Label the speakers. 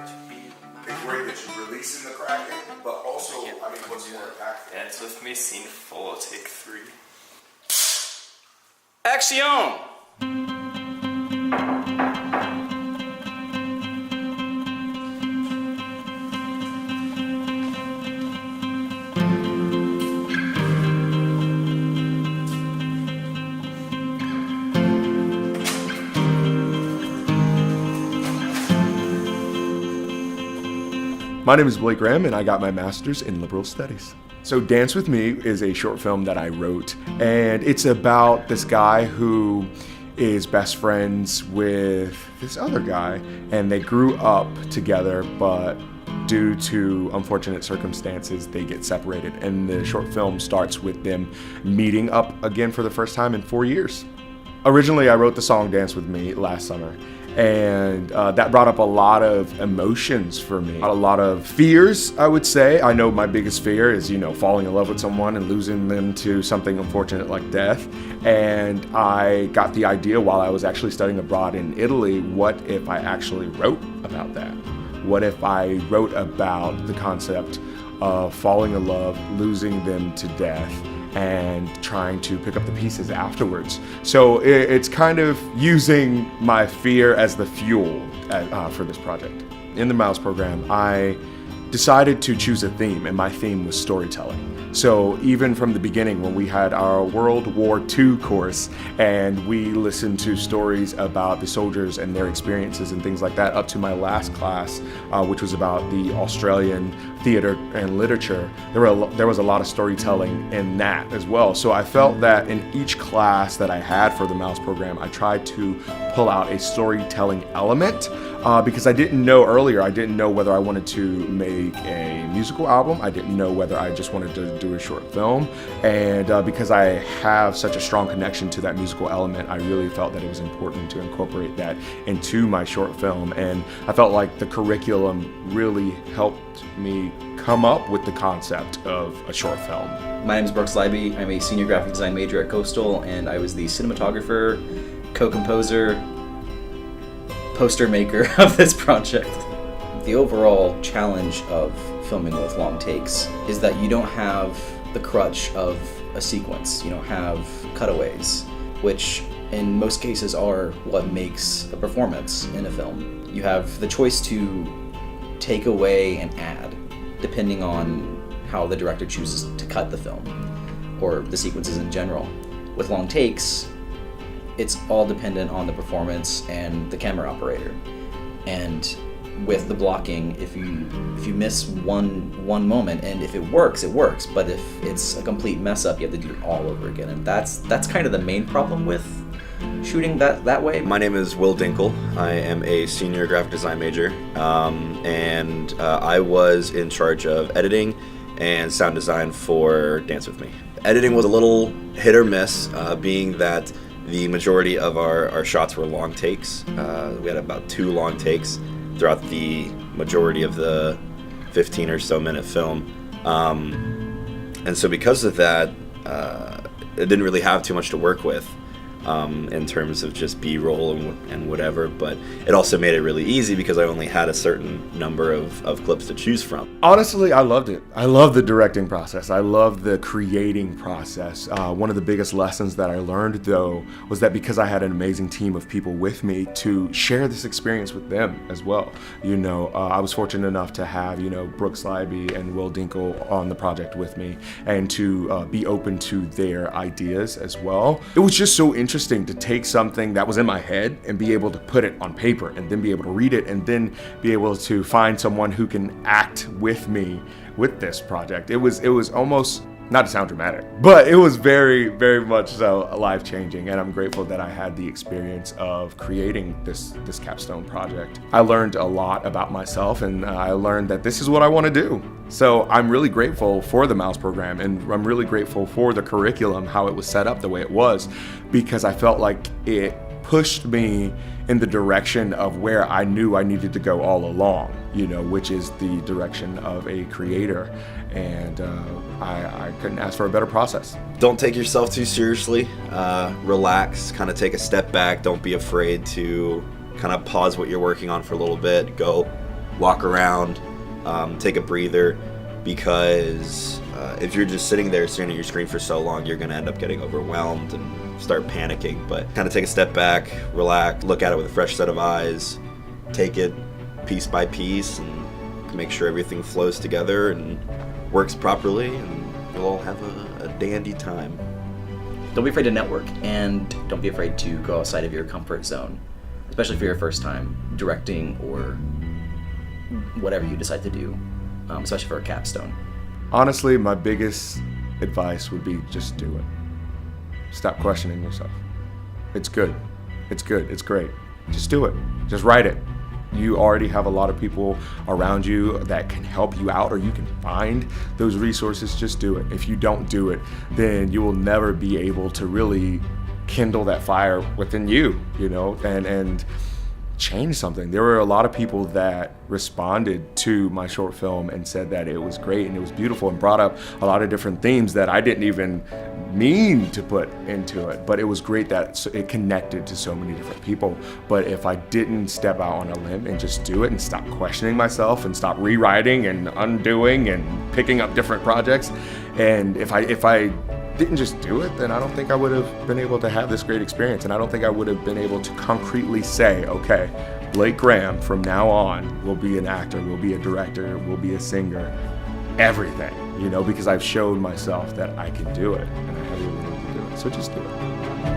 Speaker 1: the great that you're releasing the Kraken, but also, I mean, what's more impactful?
Speaker 2: Dance with me, scene full, take 3. Action!
Speaker 3: My name is Blake Graham, and I got my master's in liberal studies. So Dance With Me is a short film that I wrote, and it's about this guy who is best friends with this other guy, and they grew up together, but due to unfortunate circumstances, they get separated. And the short film starts with them meeting up again for the first time in 4 years. Originally, I wrote the song Dance With Me last summer. And that brought up a lot of emotions for me, a lot of fears, I would say. I know my biggest fear is, falling in love with someone and losing them to something unfortunate like death. And I got the idea while I was actually studying abroad in Italy, what if I actually wrote about that? What if I wrote about the concept of falling in love, losing them to death, and trying to pick up the pieces afterwards. So it's kind of using my fear as the fuel for this project. In the Mouse program, I decided to choose a theme, and my theme was storytelling. So even from the beginning, when we had our World War II course and we listened to stories about the soldiers and their experiences and things like that, up to my last class, which was about the Australian theater and literature, there was a lot of storytelling in that as well. So I felt that in each class that I had for the Mouse program, I tried to pull out a storytelling element because I didn't know whether I wanted to make a musical album. I didn't know whether I just wanted to do a short film. And because I have such a strong connection to that musical element, I really felt that it was important to incorporate that into my short film. And I felt like the curriculum really helped me come up with the concept of a short film.
Speaker 4: My name is Burks Levy. I'm a senior graphic design major at Coastal, and I was the cinematographer, co-composer, poster maker of this project. The overall challenge of filming with long takes is that you don't have the crutch of a sequence. You don't have cutaways, which in most cases are what makes a performance in a film. You have the choice to take away and add, depending on how the director chooses to cut the film, or the sequences in general. With long takes, it's all dependent on the performance and the camera operator. And with the blocking, if you miss one moment, and if it works, but if it's a complete mess up, you have to do it all over again. And that's kind of the main problem with shooting that way.
Speaker 5: My name is Wil Dinkle. I am a senior graphic design major, and I was in charge of editing and sound design for Dance With Me. Editing was a little hit or miss, being that the majority of our shots were long takes. We had about 2 long takes throughout the majority of the 15 or so minute film. And so because of that, it didn't really have too much to work with in terms of just B-roll and whatever, but it also made it really easy because I only had a certain number of clips to choose from.
Speaker 3: Honestly, I loved it. I love the directing process. I love the creating process. One of the biggest lessons that I learned, though, was that because I had an amazing team of people with me, to share this experience with them as well. I was fortunate enough to have, Burks Levy and Wil Dinkle on the project with me, and to be open to their ideas as well. It was just so interesting to take something that was in my head and be able to put it on paper, and then be able to read it, and then be able to find someone who can act with me with this project. It was almost, not to sound dramatic, but it was very, very much so life-changing, and I'm grateful that I had the experience of creating this capstone project. I learned a lot about myself, and I learned that this is what I want to do. So I'm really grateful for the Mouse program, and I'm really grateful for the curriculum, how it was set up the way it was, because I felt like it pushed me in the direction of where I knew I needed to go all along, which is the direction of a creator. And I couldn't ask for a better process.
Speaker 5: Don't take yourself too seriously. Relax, kind of take a step back. Don't be afraid to kind of pause what you're working on for a little bit. Go walk around, take a breather, because if you're just sitting there staring at your screen for so long, you're going to end up getting overwhelmed and start panicking. But kind of take a step back, relax, look at it with a fresh set of eyes, take it piece by piece, and make sure everything flows together and works properly, and you'll all have a dandy time.
Speaker 4: Don't be afraid to network, and don't be afraid to go outside of your comfort zone, especially for your first time directing or whatever you decide to do, especially for a capstone.
Speaker 3: Honestly, my biggest advice would be just do it. Stop questioning yourself. It's good. It's good. It's great. Just do it. Just write it. You already have a lot of people around you that can help you out, or you can find those resources. Just do it. If you don't do it, then you will never be able to really kindle that fire within you, and change something. There were a lot of people that responded to my short film and said that it was great and it was beautiful, and brought up a lot of different themes that I didn't even mean to put into it, but it was great that it connected to so many different people. But if I didn't step out on a limb and just do it and stop questioning myself and stop rewriting and undoing and picking up different projects, and if I didn't just do it, then I don't think I would have been able to have this great experience, and I don't think I would have been able to concretely say, okay, Blake Graham from now on will be an actor, will be a director, will be a singer, everything, because I've showed myself that I can do it, and I have the ability to do it. So just do it.